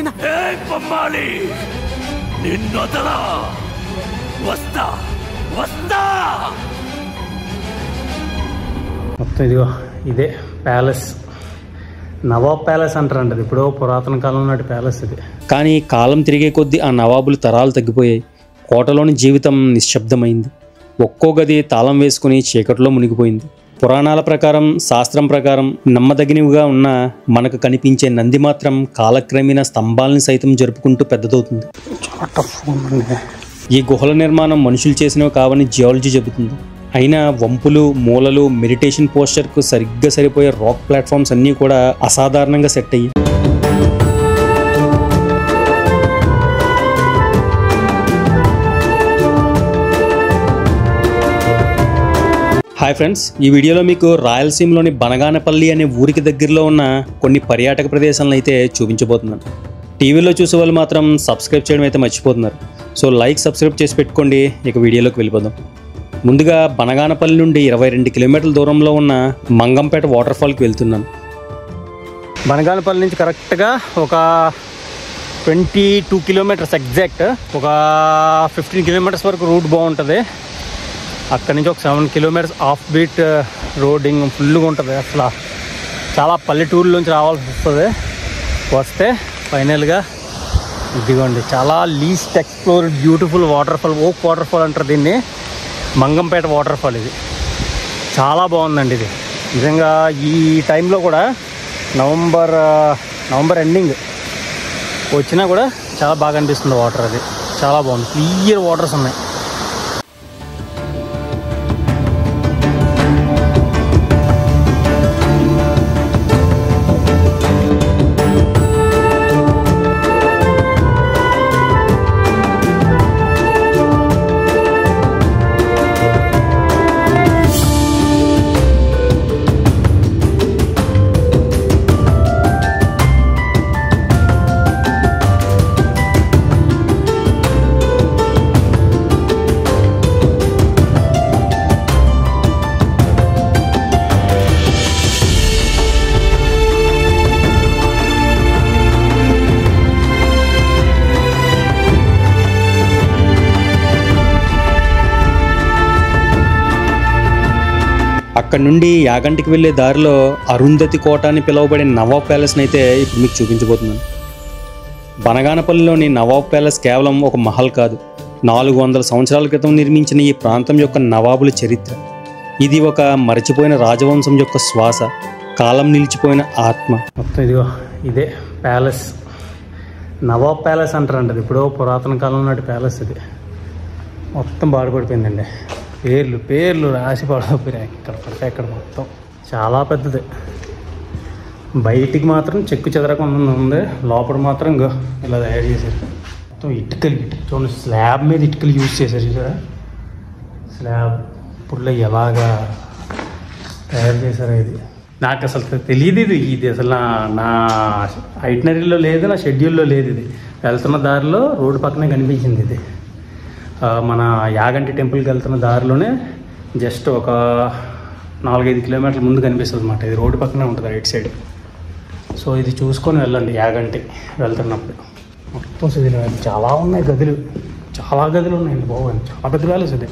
ఎవరైనా మొత్తం ఇదిగో ఇదే ప్యాలెస్. నవాబ్ ప్యాలెస్ అంటారండి. అది ఇప్పుడు పురాతన కాలం నాటి ప్యాలెస్ ఇది. కానీ కాలం తిరిగే కొద్దీ ఆ నవాబులు తరాలు తగ్గిపోయాయి. కోటలోని జీవితం నిశ్శబ్దమైంది. ఒక్కో గది తాళం వేసుకుని చీకట్లో మునిగిపోయింది. పురాణాల ప్రకారం, శాస్త్రం ప్రకారం నమ్మదగినవిగా ఉన్న మనకు కనిపించే నంది మాత్రం కాలక్రమేణా స్తంభాలని సైతం జరుపుకుంటూ పెద్దదవుతుంది. ఈ గుహల నిర్మాణం మనుషులు చేసినవి కావని జియాలజీ చెబుతుంది. అయినా వంపులు, మూలలు, మెడిటేషన్ పోస్చర్కు సరిగ్గా సరిపోయే రాక్ ప్లాట్ఫామ్స్ అన్నీ కూడా అసాధారణంగా సెట్ అయ్యి. హాయ్ ఫ్రెండ్స్, ఈ వీడియోలో మీకు రాయలసీమలోని బనగానపల్లి అనే ఊరికి దగ్గరలో ఉన్న కొన్ని పర్యాటక ప్రదేశాలను అయితే చూపించబోతున్నాను. టీవీలో చూసే వాళ్ళు మాత్రం సబ్స్క్రైబ్ చేయడం అయితే మర్చిపోతున్నారు. సో లైక్, సబ్స్క్రైబ్ చేసి పెట్టుకోండి. ఇక వీడియోలోకి వెళ్ళిపోదాం. ముందుగా బనగానపల్లి నుండి 22 కిలోమీటర్ల దూరంలో ఉన్న మంగంపేట వాటర్ ఫాల్కి వెళ్తున్నాను. బనగానపల్లి నుంచి కరెక్ట్గా ఒక 22 కిలోమీటర్స్ ఎగ్జాక్ట్, ఒక 15 కిలోమీటర్స్ వరకు రూట్ బాగుంటుంది. అక్కడి నుంచి ఒక 7 కిలోమీటర్స్ ఆఫ్ బీట్ రోడింగ్ ఫుల్గా ఉంటుంది. అసలు చాలా పల్లెటూరులోంచి రావాల్సి వస్తుంది. వస్తే ఫైనల్గా ఇదిగోండి, చాలా least explored beautiful water fall, ఓక్ వాటర్ ఫాల్ అంటారు దీన్ని. మంగంపేట వాటర్ ఫాల్ ఇది చాలా బాగుందండి. ఇది నిజంగా ఈ టైంలో కూడా నవంబర్ ఎండింగ్ వచ్చినా కూడా చాలా బాగా అనిపిస్తుంది వాటర్. అది చాలా బాగుంది, క్లియర్ వాటర్స్ ఉన్నాయి. అక్కడ నుండి యాగంటికి వెళ్ళే దారిలో అరుంధతి కోట అని పిలువబడే నవాబ్ ప్యాలెస్ని అయితే ఇప్పుడు మీకు చూపించబోతున్నాను. బనగానపల్లిలోని నవాబ్ ప్యాలెస్ కేవలం ఒక మహల్ కాదు, 400 సంవత్సరాల క్రితం నిర్మించిన ఈ ప్రాంతం యొక్క నవాబుల చరిత్ర. ఇది ఒక మరచిపోయిన రాజవంశం యొక్క శ్వాస, కాలం నిలిచిపోయిన ఆత్మ. మొత్తం ఇదిగో ఇదే ప్యాలెస్. నవాబ్ ప్యాలెస్ అంటారండి. అది ఇప్పుడు పురాతన కాలం నాటి ప్యాలెస్ ఇది. మొత్తం బాధపడిపోయిందండి. పేర్లు రాసి పడిపోయాయి ఎక్కడ పడితే అక్కడ. మొత్తం చాలా పెద్దది. బయటికి మాత్రం చెక్కు చెదరకుండా ఉంది, లోపల మాత్రం ఇలా తయారు చేశారు. మొత్తం ఇటుకలు చూడండి, స్లాబ్ మీద ఇటుకలు యూజ్ చేశారు చూసారా. స్లాబ్ ఇప్పుడు ఎలాగా తయారు చేశారు ఇది నాకు అసలు తెలియదు. ఇది అసలు నా ఐటినరీలో లేదు, నా షెడ్యూల్లో లేదు. ఇది వెళ్తున్న దారిలో రోడ్డు పక్కనే కనిపించింది. ఇది మన యాగంటి టెంపుల్కి వెళ్తున్న దారిలోనే జస్ట్ ఒక 4-5 కిలోమీటర్ల ముందు కనిపిస్తుంది అన్నమాట. ఇది రోడ్డు పక్కనే ఉంటుంది రైట్ సైడ్. సో ఇది చూసుకొని వెళ్ళండి యాగంటి వెళ్తున్నప్పుడు. మొత్తం ఇది చాలా ఉన్నాయి గదులు, చాలా గదులు ఉన్నాయండి. బాగుంది, చాలా పెద్ద ప్యాలెస్ ఇది.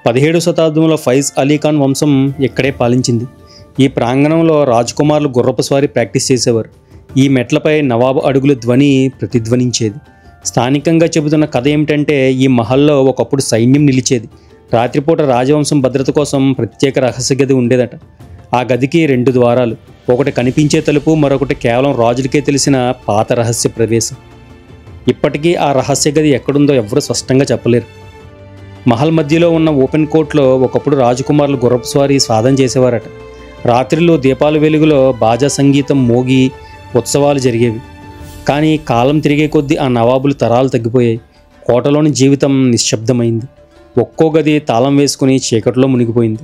17వ శతాబ్దంలో ఫైజ్ అలీఖాన్ వంశం ఇక్కడే పాలించింది. ఈ ప్రాంగణంలో రాజకుమారులు గుర్రపు స్వారీ ప్రాక్టీస్ చేసేవారు. ఈ మెట్లపై నవాబు అడుగుల ధ్వని ప్రతిధ్వనించేది. స్థానికంగా చెబుతున్న కథ ఏమిటంటే, ఈ మహల్లో ఒకప్పుడు సైన్యం నిలిచేది. రాత్రిపూట రాజవంశం భద్రత కోసం ప్రత్యేక రహస్య గది ఉండేదట. ఆ గదికి 2 ద్వారాలు, ఒకటి కనిపించే తలుపు, మరొకటి కేవలం రాజులకే తెలిసిన పాత రహస్య ప్రవేశం. ఇప్పటికీ ఆ రహస్య గది ఎక్కడుందో ఎవరూ స్పష్టంగా చెప్పలేరు. మహల్ మధ్యలో ఉన్న ఓపెన్ కోర్ట్లో ఒకప్పుడు రాజకుమారులు గుర్రపు స్వారీ సాధన చేసేవారట. రాత్రిలో దీపాల వెలుగులో బాజా సంగీతం మోగి ఉత్సవాలు జరిగేవి. కానీ కాలం తిరిగే కొద్దీ ఆ నవాబులు తరాలు తగ్గిపోయాయి. కోటలోని జీవితం నిశ్శబ్దమైంది. ఒక్కో గది తాళం వేసుకుని చీకట్లో మునిగిపోయింది.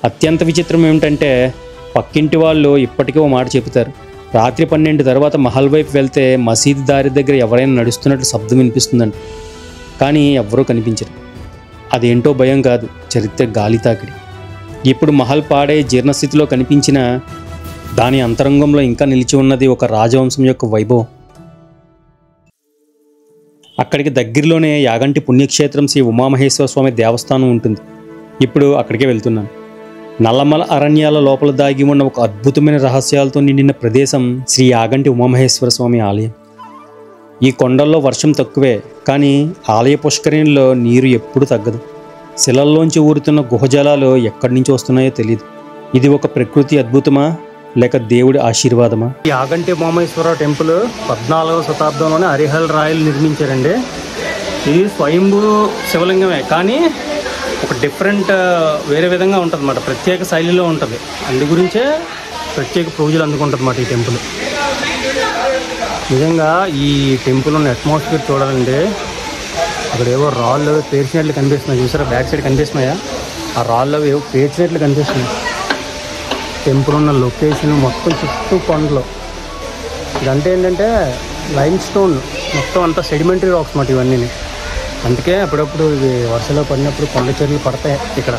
అత్యంత విచిత్రం ఏమిటంటే, పక్కింటి వాళ్ళు ఇప్పటికీ ఓ మాట చెబుతారు. రాత్రి 12 తర్వాత మహల్ వైపు వెళ్తే మసీదు దారి దగ్గర ఎవరైనా నడుస్తున్నట్టు శబ్దం వినిపిస్తుందంట. కానీ ఎవ్వరూ కనిపించరు. అదేంటో భయం కాదు, చరిత్ర గాలి తాకిడి. ఇప్పుడు మహల్ పాడే జీర్ణస్థితిలో కనిపించిన దాని అంతరంగంలో ఇంకా నిలిచి ఉన్నది ఒక రాజవంశం యొక్క వైభవం. అక్కడికి దగ్గరలోనే యాగంటి పుణ్యక్షేత్రం శ్రీ ఉమామహేశ్వర స్వామి దేవస్థానం ఉంటుంది. ఇప్పుడు అక్కడికే వెళ్తున్నాను. నల్లమల అరణ్యాల లోపల దాగి ఉన్న ఒక అద్భుతమైన రహస్యాలతో నిండిన ప్రదేశం శ్రీ యాగంటి ఉమామహేశ్వర స్వామి ఆలయం. ఈ కొండల్లో వర్షం తక్కువే, కానీ ఆలయ పుష్కరిణిలో నీరు ఎప్పుడు తగ్గదు. శిలల్లోంచి ఊరుతున్న గుహజలాలు ఎక్కడి నుంచి వస్తున్నాయో తెలియదు. ఇది ఒక ప్రకృతి అద్భుతమా లేక దేవుడి ఆశీర్వాదమా? ఈ యాగంటి ఉమామహేశ్వర టెంపుల్ 14వ శతాబ్దంలోనే హరిహర రాయలు నిర్మించారండి. ఇది స్వయంభూ శివలింగమే, కానీ ఒక డిఫరెంట్ వేరే విధంగా ఉంటుంది అన్నమాట. ప్రత్యేక శైలిలో ఉంటుంది. అందు గురించే ప్రత్యేక పూజలు అందుకుంటుంది అన్నమాట ఈ టెంపుల్. నిజంగా ఈ టెంపుల్ ఉన్న అట్మాస్ఫియర్ చూడాలండి. అక్కడ ఏవో రాళ్ళు పేర్చినట్లు కనిపిస్తున్నాయి. చూసారా, బ్యాక్ సైడ్ కనిపిస్తున్నాయా? ఆ రాళ్ళు ఏవో పేర్చినట్లు కనిపిస్తున్నాయి. టెంపుల్ ఉన్న లొకేషన్ మొత్తం చుట్టూ కొండలు. ఇదంటే ఏంటంటే లైమ్ స్టోన్, మొత్తం అంతా సెడిమెంటరీ రాక్స్ అన్నమాట ఇవన్నీ. అందుకే అప్పుడప్పుడు ఇవి వర్షాలు పడినప్పుడు కొండ చర్యలు పడతాయి ఇక్కడ.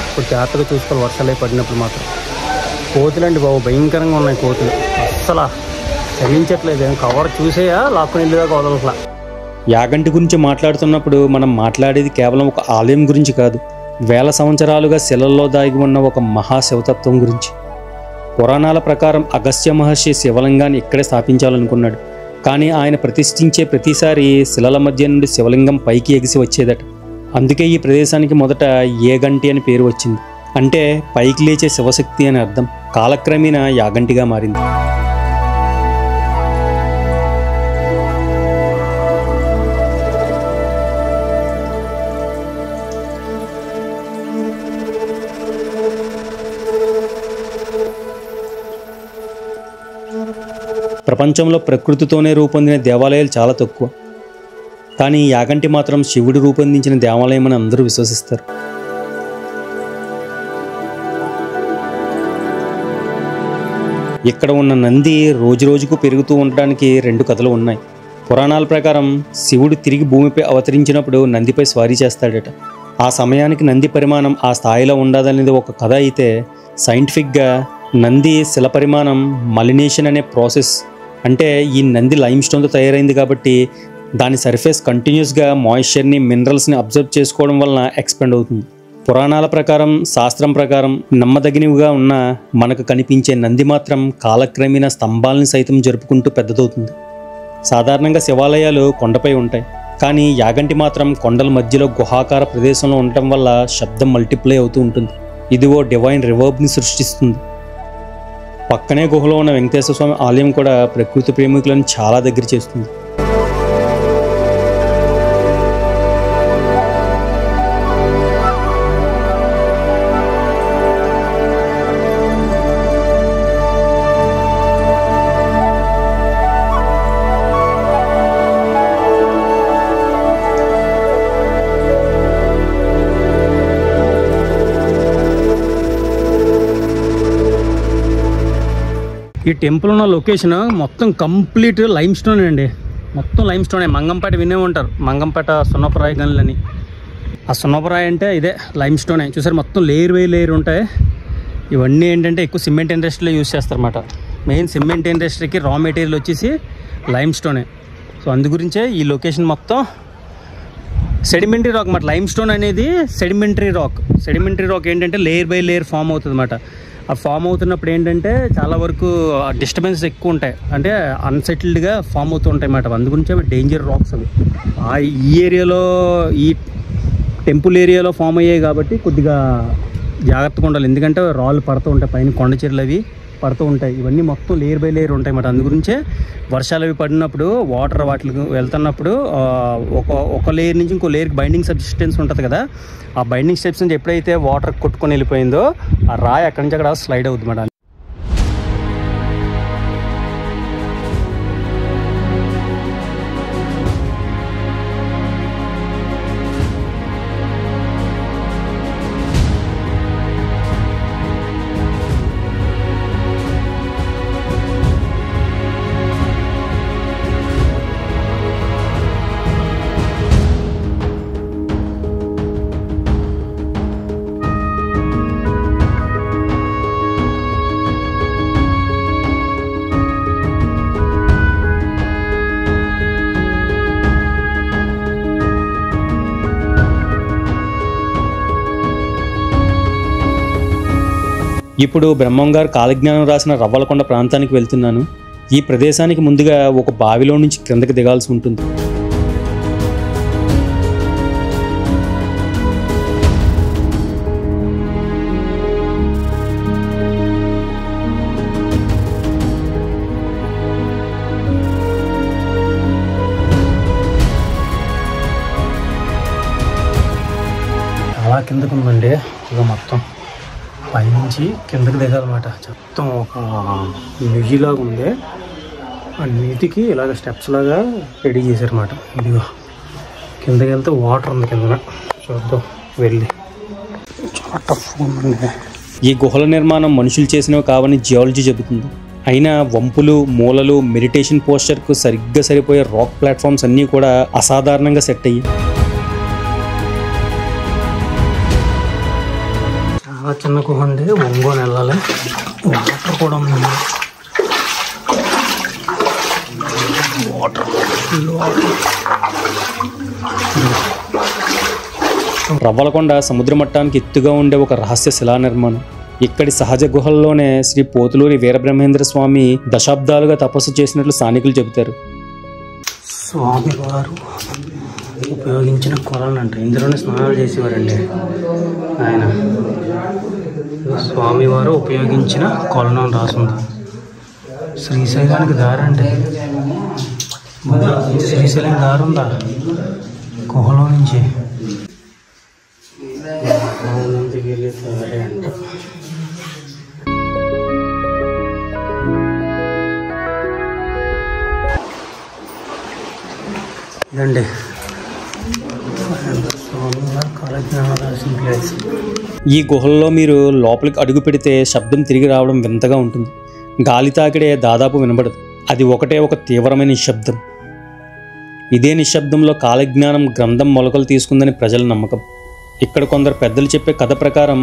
ఇప్పుడు జాగ్రత్తగా చూసుకోవాలి వర్షాలు పడినప్పుడు మాత్రం. కోతులు అండి బాబు, భయంకరంగా ఉన్నాయి కోతులు. అస్సలు చలించట్లేదు. ఏం కవర్ చూసేయా లాక్కుని వెళ్ళేదా వదలట్లా. యాగంటి గురించి మాట్లాడుతున్నప్పుడు మనం మాట్లాడేది కేవలం ఒక ఆలయం గురించి కాదు, వేల సంవత్సరాలుగా శిలల్లో దాగి ఉన్న ఒక మహాశివతత్వం గురించి. పురాణాల ప్రకారం అగస్త్య మహర్షి శివలింగాన్ని ఇక్కడే స్థాపించాలనుకున్నాడు. కానీ ఆయన ప్రతిష్ఠించే ప్రతిసారి శిలల మధ్య నుండి శివలింగం పైకి ఎగిసి వచ్చేదట. అందుకే ఈ ప్రదేశానికి మొదట ఏగంటి అని పేరు వచ్చింది. అంటే పైకి లేచే శివశక్తి అని అర్థం. కాలక్రమేణా యాగంటిగా మారింది. ప్రపంచంలో ప్రకృతితోనే రూపొందిన దేవాలయాలు చాలా తక్కువ, కానీ యాగంటి మాత్రం శివుడు రూపొందించిన దేవాలయం అని అందరూ విశ్వసిస్తారు. ఇక్కడ ఉన్న నంది రోజురోజుకు పెరుగుతూ ఉండడానికి 2 కథలు ఉన్నాయి. పురాణాల ప్రకారం శివుడు తిరిగి భూమిపై అవతరించినప్పుడు నందిపై స్వారీ చేస్తాడట. ఆ సమయానికి నంది పరిమాణం ఆ స్థాయిలో ఉండదనేది ఒక కథ అయితే, సైంటిఫిక్గా నంది శిల పరిమాణం మలినేషన్ అనే ప్రాసెస్. అంటే ఈ నంది లైమ్ స్టోన్తో తయారైంది కాబట్టి దాని సర్ఫేస్ కంటిన్యూస్గా మాయిశ్చర్ని, మినరల్స్ని అబ్జర్వ్ చేసుకోవడం వలన ఎక్స్పెండ్ అవుతుంది. పురాణాల ప్రకారం, శాస్త్రం ప్రకారం నమ్మదగినవిగా ఉన్న మనకు కనిపించే నంది మాత్రం కాలక్రమేణా స్తంభాలని సైతం జరుపుకుంటూ పెద్దదవుతుంది. సాధారణంగా శివాలయాలు కొండపై ఉంటాయి, కానీ యాగంటి మాత్రం కొండల మధ్యలో గుహాకార ప్రదేశంలో ఉండటం వల్ల శబ్దం మల్టిప్లై అవుతూ ఉంటుంది. ఇది ఓ డివైన్ రివర్బ్ని సృష్టిస్తుంది. పక్కనే గుహలో ఉన్న వెంకటేశ్వర స్వామి ఆలయం కూడా ప్రకృతి ప్రేమికులను చాలా దగ్గర చేస్తుంది. ఈ టెంపుల్ ఉన్న లొకేషన్ మొత్తం కంప్లీట్ లైమ్ స్టోన్ అండి. మొత్తం లైమ్ స్టోనే. మంగంపేట వినే ఉంటారు, మంగంపేట సున్నపరాయి గనులని. ఆ సున్నపరాయి అంటే ఇదే లైమ్ స్టోనే. చూసారు, మొత్తం లేయర్ బై లేయర్ ఉంటాయి. ఇవన్నీ ఏంటంటే ఎక్కువ సిమెంట్ ఇండస్ట్రీలో యూజ్ చేస్తారన్నమాట. మెయిన్ సిమెంట్ ఇండస్ట్రీకి రా మెటీరియల్ వచ్చేసి లైమ్ స్టోనే. సో అందు గురించే ఈ లొకేషన్ మొత్తం సెడిమెంటరీ రాక్ అన్నమాట. లైమ్ స్టోన్ అనేది సెడిమెంటరీ రాక్. సెడిమెంటరీ రాక్ ఏంటంటే లేయర్ బై లేయర్ ఫామ్ అవుతుంది అన్నమాట. ఆ ఫామ్ అవుతున్నప్పుడు ఏంటంటే చాలా వరకు డిస్టర్బెన్స్ ఎక్కువ ఉంటాయి, అంటే అన్సెటిల్డ్గా ఫామ్ అవుతూ ఉంటాయి అన్నమాట. అందు గురించి అవి డేంజర్ రాక్స్ అవి. ఈ ఏరియాలో, ఈ టెంపుల్ ఏరియాలో ఫామ్ అయ్యాయి కాబట్టి కొద్దిగా జాగ్రత్తగా ఉండాలి. ఎందుకంటే రాళ్ళు పడుతూ ఉంటాయి, పైన కొండ చర్యలు అవి పడుతూ ఉంటాయి. ఇవన్నీ మొత్తం లేయర్ బై లేయర్ ఉంటాయి అన్నమాట. అందు గురించే వర్షాలు అవి పడినప్పుడు వాటర్ వాటికి వెళ్తున్నప్పుడు ఒక లేయర్ నుంచి ఇంకో లేయర్కి బైండింగ్ సబ్స్టెన్స్ ఉంటుంది కదా, ఆ బైండింగ్ స్టెప్స్ నుంచి ఎప్పుడైతే వాటర్ కొట్టుకొని వెళ్ళిపోయిందో ఆ రాయి అక్కడి నుంచి అక్కడ స్లైడ్ అవుతుంది అన్నమాట. ఇప్పుడు బ్రహ్మం గారు కాలజ్ఞానం రాసిన రవ్వలకొండ ప్రాంతానికి వెళ్తున్నాను. ఈ ప్రదేశానికి ముందుగా ఒక బావిలో నుంచి క్రిందకి దిగాల్సి ఉంటుంది. చాలా కిందకు ఉందండి. ఇక మొత్తం పైనుంచి కిందకి దిగాలన్నమాట. మొత్తం ఒక నుయ్యిలాగా ఉంది. ఆ నీటికి ఇలాగ స్టెప్స్ లాగా రెడీ చేశారన్నమాట. ఇదిగో కిందకి వెళ్తే వాటర్ ఉంది కిందన, చూద్దాం వెళ్ళి. చాలా టఫ్గా ఉందండి. ఈ గుహల నిర్మాణం మనుషులు చేసినవి కావని జియాలజీ చెబుతుంది. అయినా వంపులు, మూలలు, మెడిటేషన్ పోస్చర్కు సరిగ్గా సరిపోయే రాక్ ప్లాట్ఫామ్స్ అన్నీ కూడా అసాధారణంగా సెట్ అయ్యి చాలా చిన్న గుహ అండి. ఒంగోని వెళ్ళాలి. వాటర్ కూడా ఉంది. రవ్వలకొండ సముద్ర మట్టానికి ఎత్తుగా ఉండే ఒక రహస్య శిలా నిర్మాణం. ఇక్కడి సహజ గుహల్లోనే శ్రీ పోతులూరి వీరబ్రహ్మేంద్ర స్వామి దశాబ్దాలుగా తపస్సు చేసినట్లు స్థానికులు చెబుతారు. స్వామివారు ఉపయోగించిన కొలను అంట. ఇందులోనే స్నానాలు చేసేవారండి ఆయన. స్వామివారు ఉపయోగించిన కొలను అని రాసింది. శ్రీశైలానికి దారి అంటే శ్రీశైలం దారి ఉందా గుహలో నుంచి? వెళ్ళి దారి అంట. ఇదండి స్వామివారు కాలజ్ఞానం రాసిన ప్లేస్. ఈ గుహల్లో మీరు లోపలికి అడుగు పెడితే శబ్దం తిరిగి రావడం వింతగా ఉంటుంది. గాలి తాకిడే దాదాపు వినబడదు. అది ఒకటే ఒక తీవ్రమైన నిశ్శబ్దం. ఇదే నిశ్శబ్దంలో కాలజ్ఞానం గ్రంథం మొలకలు తీసుకుందని ప్రజల నమ్మకం. ఇక్కడ కొందరు పెద్దలు చెప్పే కథ ప్రకారం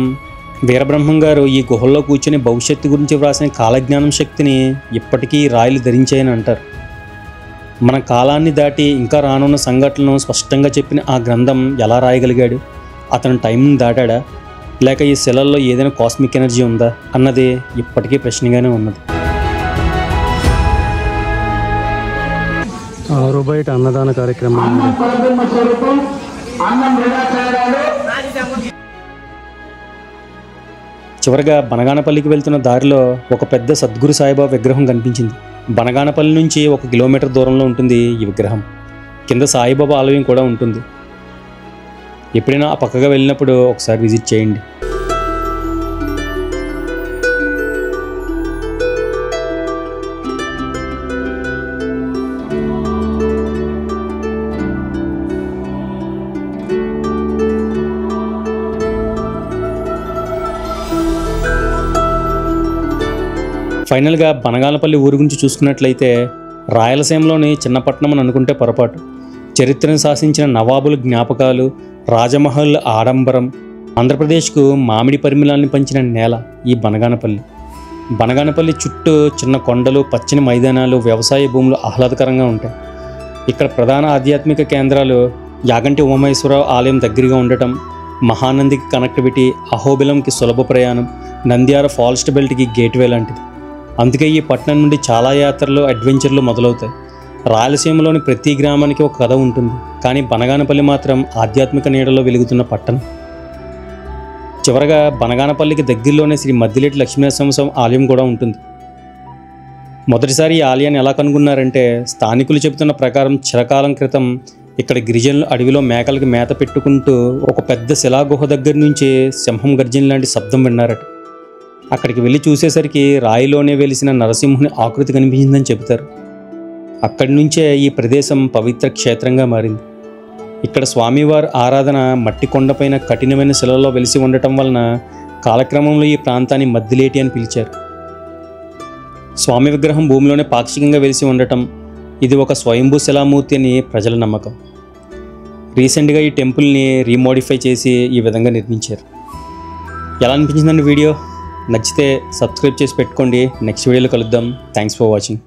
వీరబ్రహ్మం గారు ఈ గుహల్లో కూర్చొని భవిష్యత్తు గురించి వ్రాసిన కాలజ్ఞానం శక్తిని ఇప్పటికీ రాయిలు ధరించాయని అంటారు. మన కాలాన్ని దాటి ఇంకా రానున్న సంఘటనలను స్పష్టంగా చెప్పిన ఆ గ్రంథం ఎలా రాయగలిగాడు? అతను టైంని దాటాడా? లేక ఈ శిలల్లో ఏదైనా కాస్మిక్ ఎనర్జీ ఉందా అన్నది ఇప్పటికీ ప్రశ్నగానే ఉన్నది. ఆరు బయట అన్నదాన కార్యక్రమం. చివరగా బనగానపల్లికి వెళ్తున్న దారిలో ఒక పెద్ద సద్గురు సాయిబాబా విగ్రహం కనిపించింది. బనగానపల్లి నుంచి 1 కిలోమీటర్ దూరంలో ఉంటుంది ఈ విగ్రహం. కింద సాయిబాబా ఆలయం కూడా ఉంటుంది. ఎప్పుడైనా ఆ పక్కగా వెళ్ళినప్పుడు ఒకసారి విజిట్ చేయండి. ఫైనల్గా బనగానపల్లి ఊరి గురించి చూసుకున్నట్లయితే రాయలసీమలోని చిన్నపట్నం అని అనుకుంటే పొరపాటు. చరిత్రను శాసించిన నవాబుల జ్ఞాపకాలు, రాజమహల్ ఆడంబరం, ఆంధ్రప్రదేశ్కు మామిడి పరిమళాన్ని పంచిన నేల ఈ బనగానపల్లి. బనగానపల్లి చుట్టూ చిన్న కొండలు, పచ్చని మైదానాలు, వ్యవసాయ భూములు ఆహ్లాదకరంగా ఉంటాయి. ఇక్కడ ప్రధాన ఆధ్యాత్మిక కేంద్రాలు యాగంటి ఉమామహేశ్వరరావు ఆలయం దగ్గరగా ఉండటం, మహానందికి కనెక్టివిటీ, అహోబిలంకి సులభ ప్రయాణం, నంద్యాల ఫారెస్ట్ బెల్ట్కి గేట్వే లాంటిది. అందుకే ఈ పట్టణం నుండి చాలా యాత్రలు, అడ్వెంచర్లు మొదలవుతాయి. రాయలసీమలోని ప్రతి గ్రామానికి ఒక కథ ఉంటుంది. కానీ బనగానపల్లి మాత్రం ఆధ్యాత్మిక నీడలో వెలుగుతున్న పట్టణం. చివరగా బనగానపల్లికి దగ్గరలోనే శ్రీ మద్దిలేటి లక్ష్మీనరసింహస్వామి ఆలయం కూడా ఉంటుంది. మొదటిసారి ఈ ఆలయాన్ని ఎలా కనుగొన్నారంటే స్థానికులు చెబుతున్న ప్రకారం చిరకాలం క్రితం ఇక్కడ గిరిజనులు అడవిలో మేకలకి మేత పెట్టుకుంటూ ఒక పెద్ద శిలాగుహ దగ్గర నుంచే సింహం గర్జన లాంటి శబ్దం విన్నారట. అక్కడికి వెళ్ళి చూసేసరికి రాయిలోనే వెలిసిన నరసింహుని ఆకృతి కనిపించిందని చెబుతారు. అక్కడి నుంచే ఈ ప్రదేశం పవిత్ర క్షేత్రంగా మారింది. ఇక్కడ స్వామివారి ఆరాధన మట్టి కొండపైన కఠినమైన శిలలో వెలిసి ఉండటం వలన కాలక్రమంలో ఈ ప్రాంతాన్ని మద్దిలేటి అని పిలిచారు. స్వామి విగ్రహం భూమిలోనే పాక్షికంగా వెలిసి ఉండటం, ఇది ఒక స్వయంభూ శిలామూర్తి అని ప్రజల నమ్మకం. రీసెంట్గా ఈ టెంపుల్ని రీమోడిఫై చేసి ఈ విధంగా నిర్మించారు. ఎలా అనిపించిందండి వీడియో? నచ్చితే సబ్స్క్రైబ్ చేసి పెట్టుకోండి. నెక్స్ట్ వీడియోలో కలుద్దాం. Thanks for watching.